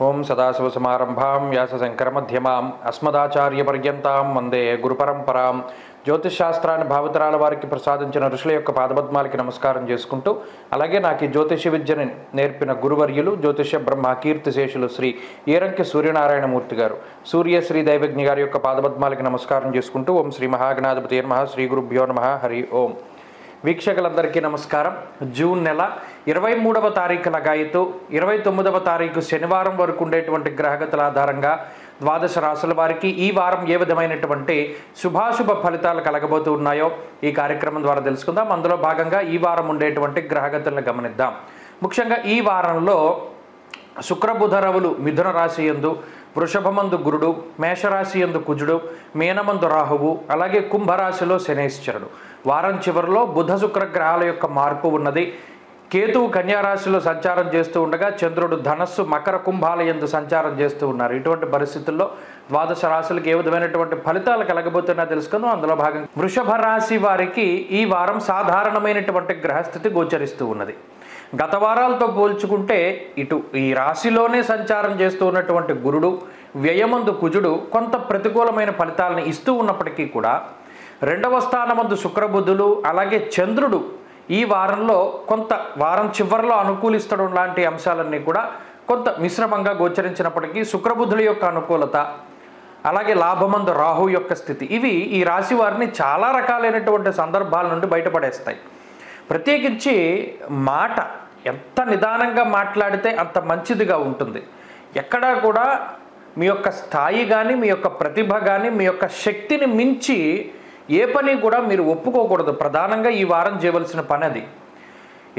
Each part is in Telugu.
ఓం సదాశివసమారంభాం వ్యాసశంకరమధ్యమాం అస్మదాచార్యపర్యంతాం వందే గురుపరంపరాం. జ్యోతిషశాస్త్రాన్ని భావితరాల వారికి ప్రసాదించిన ఋషుల యొక్క పాదపద్మాలకి నమస్కారం చేసుకుంటూ, అలాగే నాకు ఈ జ్యోతిష విద్యని నేర్పిన గురువర్యులు జ్యోతిష బ్రహ్మ కీర్తిశేషులు శ్రీ ఈరంకి సూర్యనారాయణమూర్తి గారు, సూర్యశ్రీ దైవజ్ఞ గారి యొక్క పాదపద్మాలకి నమస్కారం చేసుకుంటూ, ఓం శ్రీ మహాగణాధిపతి నమః, శ్రీ గురుభ్యో నమః, హరి ఓం. వీక్షకులందరికీ నమస్కారం. జూన్ నెల 23వ తారీఖు లగాయితూ 29వ తారీఖు శనివారం వరకు ఉండేటువంటి గ్రహగతుల ఆధారంగా ద్వాదశ రాశుల వారికి ఈ వారం ఏ విధమైనటువంటి శుభాశుభ ఫలితాలు కలగబోతూ ఉన్నాయో ఈ కార్యక్రమం ద్వారా తెలుసుకుందాం. అందులో భాగంగా ఈ వారం ఉండేటువంటి గ్రహగతులను గమనిద్దాం. ముఖ్యంగా ఈ వారంలో శుక్రబుధ రవులు మిథున రాశి యందు, వృషభమందు గురుడు, మేషరాశి యందు కుజుడు, మీనమందు రాహువు, అలాగే కుంభరాశిలో శనేశ్వరుడు. వారం చివరిలో బుధ శుక్ర గ్రహాల యొక్క మార్పు ఉన్నది. కేతువు కన్యారాశిలో సంచారం చేస్తూ ఉండగా చంద్రుడు ధనస్సు మకర కుంభాల యందు సంచారం చేస్తూ ఉన్నారు. ఇటువంటి పరిస్థితుల్లో ద్వాదశ రాశులకు ఏ విధమైనటువంటి ఫలితాలు కలగబోతున్నా తెలుసుకుందాం. అందులో భాగంగా వృషభ రాశి వారికి ఈ వారం సాధారణమైనటువంటి గ్రహస్థితి గోచరిస్తూ ఉన్నది. గత వారాలతో పోల్చుకుంటే ఇటు ఈ రాశిలోనే సంచారం చేస్తూ ఉన్నటువంటి గురుడు, వ్యయమందు కుజుడు కొంత ప్రతికూలమైన ఫలితాలను ఇస్తూ ఉన్నప్పటికీ కూడా రెండవ స్థానమందు శుక్రబుధులు, అలాగే చంద్రుడు ఈ వారంలో కొంత వారం చివరిలో అనుకూలిస్తడం లాంటి అంశాలన్నీ కూడా కొంత మిశ్రమంగా గోచరించినప్పటికీ శుక్రబుధుల యొక్క అనుకూలత, అలాగే లాభమందు రాహు యొక్క స్థితి, ఇవి ఈ రాశి వారిని చాలా రకాలైనటువంటి సందర్భాల నుండి బయటపడేస్తాయి. ప్రత్యేకించి మాట ఎంత నిదానంగా మాట్లాడితే అంత మంచిదిగా ఉంటుంది. ఎక్కడా కూడా మీ యొక్క స్థాయి కానీ, మీ యొక్క ప్రతిభ కానీ, మీ యొక్క శక్తిని మించి ఏ పని కూడా మీరు ఒప్పుకోకూడదు. ప్రధానంగా ఈ వారం చేయవలసిన పని అది.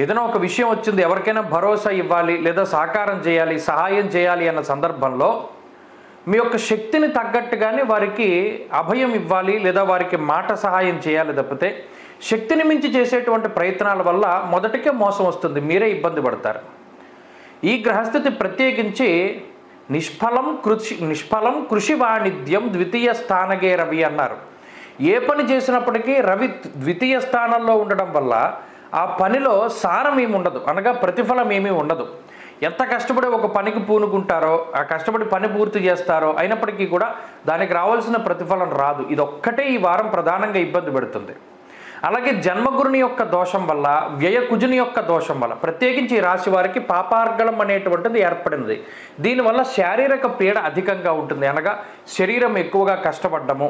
ఏదైనా ఒక విషయం వచ్చింది, ఎవరికైనా భరోసా ఇవ్వాలి లేదా సహకారం చేయాలి, సహాయం చేయాలి అన్న సందర్భంలో మీ యొక్క శక్తిని తగ్గట్టుగానే వారికి అభయం ఇవ్వాలి లేదా వారికి మాట సహాయం చేయాలి తప్పితే శక్తిని మించి చేసేటువంటి ప్రయత్నాల వల్ల మొదటికే మోసం వస్తుంది, మీరే ఇబ్బంది పడతారు. ఈ గ్రహస్థితి ప్రత్యేకించి నిష్ఫలం కృషి వాణిజ్యం ద్వితీయ స్థానగే రవి అన్నారు. ఏ పని చేసినప్పటికీ రవి ద్వితీయ స్థానంలో ఉండడం వల్ల ఆ పనిలో సారం ఏమి ఉండదు, అనగా ప్రతిఫలం ఏమీ ఉండదు. ఎంత కష్టపడి ఒక పనికి పూనుకుంటారో, ఆ కష్టపడి పని పూర్తి చేస్తారో, అయినప్పటికీ కూడా దానికి రావాల్సిన ప్రతిఫలం రాదు. ఇది ఒక్కటే ఈ వారం ప్రధానంగా ఇబ్బంది పెడుతుంది. అలాగే జన్మగురుని యొక్క దోషం వల్ల, వ్యయ కుజుని యొక్క దోషం వల్ల ప్రత్యేకించి ఈ రాశి వారికి పాపార్గళం అనేటువంటిది ఏర్పడింది. దీనివల్ల శారీరక పీడ అధికంగా ఉంటుంది, అనగా శరీరం ఎక్కువగా కష్టపడము,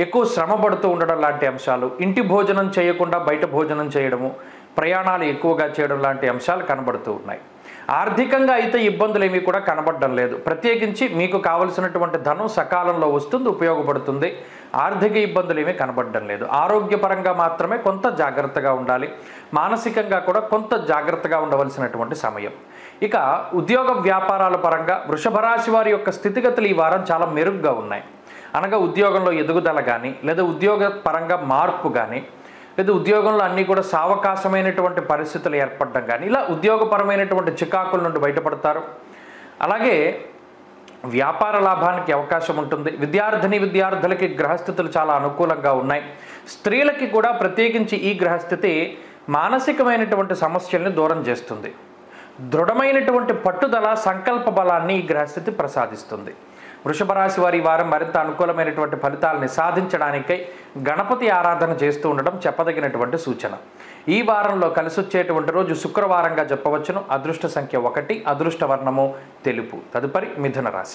ఎక్కువ శ్రమ పడుతూ ఉండడం లాంటి అంశాలు, ఇంటి భోజనం చేయకుండా బయట భోజనం చేయడము, ప్రయాణాలు ఎక్కువగా చేయడం లాంటి అంశాలు కనబడుతూ ఉన్నాయి. ఆర్థికంగా అయితే ఇబ్బందులు ఏమీ కూడా కనబడడం లేదు. ప్రత్యేకించి మీకు కావలసినటువంటి ధనం సకాలంలో వస్తుంది, ఉపయోగపడుతుంది. ఆర్థిక ఇబ్బందులు ఏమీ కనబడడం లేదు. ఆరోగ్యపరంగా మాత్రమే కొంత జాగ్రత్తగా ఉండాలి. మానసికంగా కూడా కొంత జాగ్రత్తగా ఉండవలసినటువంటి సమయం. ఇక ఉద్యోగ వ్యాపారాల పరంగా వృషభ రాశి వారి యొక్క స్థితిగతులు ఈ వారం చాలా మెరుగ్గా ఉన్నాయి. అనగా ఉద్యోగంలో ఎదుగుదల కానీ, లేదా ఉద్యోగ పరంగా మార్పు కానీ, లేదా ఉద్యోగంలో అన్నీ కూడా సావకాశమైనటువంటి పరిస్థితులు ఏర్పడడం కానీ, ఇలా ఉద్యోగపరమైనటువంటి చికాకుల నుండి బయటపడతారు. అలాగే వ్యాపార లాభానికి అవకాశం ఉంటుంది. విద్యార్థులకి గ్రహస్థితులు చాలా అనుకూలంగా ఉన్నాయి. స్త్రీలకి కూడా ప్రత్యేకించి ఈ గ్రహస్థితి మానసికమైనటువంటి సమస్యల్ని దూరం చేస్తుంది. దృఢమైనటువంటి పట్టుదల, సంకల్ప బలాన్ని ఈ గ్రహస్థితి ప్రసాదిస్తుంది. వృషభ రాశి వారి వారం మరింత అనుకూలమైనటువంటి ఫలితాలని సాధించడానికై గణపతి ఆరాధన చేస్తూ ఉండడం చెప్పదగినటువంటి సూచన. ఈ వారంలో కలిసి వచ్చేటువంటి రోజు శుక్రవారంగా చెప్పవచ్చును. అదృష్ట సంఖ్య 1, అదృష్ట వర్ణము తెలుపు. తదుపరి మిథున రాశి.